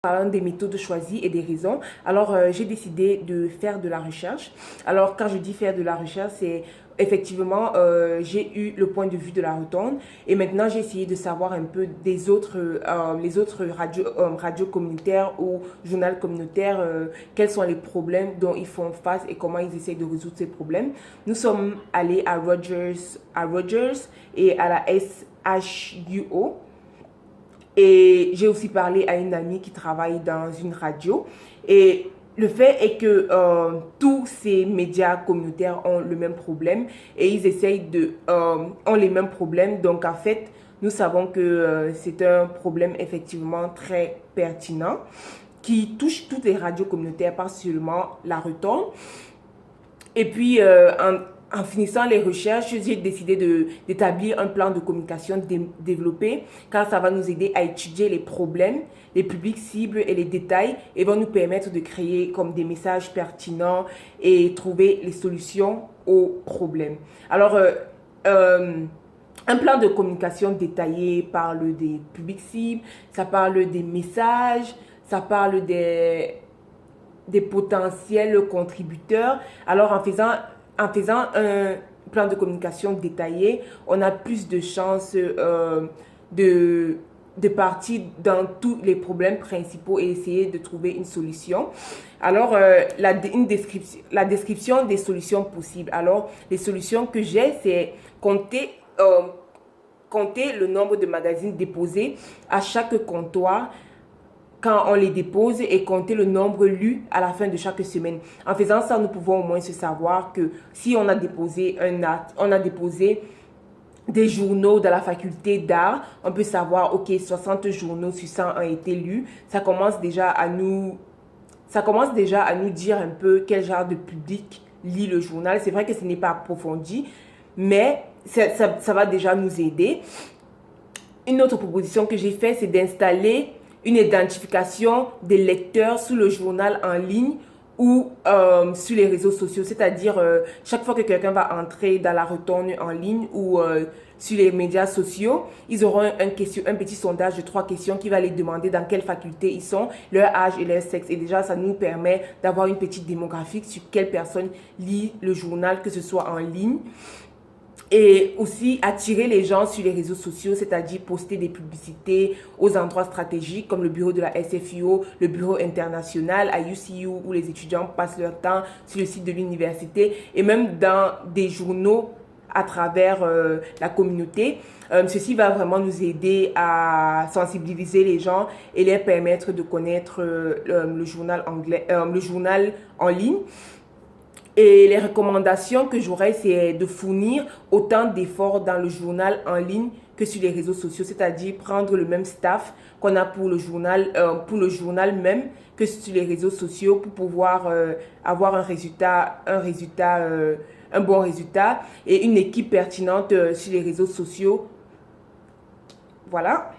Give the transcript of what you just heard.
Parlant des méthodes choisies et des raisons, alors j'ai décidé de faire de la recherche. Alors quand je dis faire de la recherche, c'est effectivement j'ai eu le point de vue de la Rotonde et maintenant j'ai essayé de savoir un peu des autres, les autres radios communautaires ou journaux communautaires, quels sont les problèmes dont ils font face et comment ils essayent de résoudre ces problèmes. Nous sommes allés à Rogers et à la SHUO. Et j'ai aussi parlé à une amie qui travaille dans une radio. Et le fait est que tous ces médias communautaires ont le même problème et ils essayent ont les mêmes problèmes. Donc en fait, nous savons que c'est un problème effectivement très pertinent qui touche toutes les radios communautaires, pas seulement la Rotonde. Et puis, en finissant les recherches, j'ai décidé d'établir un plan de communication développé car ça va nous aider à étudier les problèmes, les publics cibles et les détails et va nous permettre de créer comme des messages pertinents et trouver les solutions aux problèmes. Alors, un plan de communication détaillé parle des publics cibles, ça parle des messages, ça parle des potentiels contributeurs. Alors, en faisant un plan de communication détaillé, on a plus de chances de partir dans tous les problèmes principaux et essayer de trouver une solution. Alors, la description des solutions possibles. Alors, les solutions que j'ai, c'est compter le nombre de magazines déposés à chaque comptoir quand on les dépose et compter le nombre lus à la fin de chaque semaine. En faisant ça, nous pouvons au moins se savoir que si on a déposé on a déposé des journaux dans la faculté d'art, on peut savoir, ok, 60 journaux sur 100 ont été lus. Ça commence déjà à nous dire un peu quel genre de public lit le journal. C'est vrai que ce n'est pas approfondi, mais ça va déjà nous aider. Une autre proposition que j'ai faite, c'est d'installer une identification des lecteurs sous le journal en ligne ou sur les réseaux sociaux. C'est-à-dire, chaque fois que quelqu'un va entrer dans la Rotonde en ligne ou sur les médias sociaux, ils auront un petit sondage de 3 questions qui va les demander dans quelle faculté ils sont, leur âge et leur sexe. Et déjà, ça nous permet d'avoir une petite démographie sur quelle personne lit le journal, que ce soit en ligne. Et aussi attirer les gens sur les réseaux sociaux, c'est-à-dire poster des publicités aux endroits stratégiques comme le bureau de la SFUO, le bureau international à UCU où les étudiants passent leur temps, sur le site de l'université et même dans des journaux à travers la communauté. Ceci va vraiment nous aider à sensibiliser les gens et leur permettre de connaître le journal en ligne. Et les recommandations que j'aurais, c'est de fournir autant d'efforts dans le journal en ligne que sur les réseaux sociaux, c'est-à-dire prendre le même staff qu'on a pour le journal même que sur les réseaux sociaux pour pouvoir avoir un bon résultat et une équipe pertinente sur les réseaux sociaux. Voilà.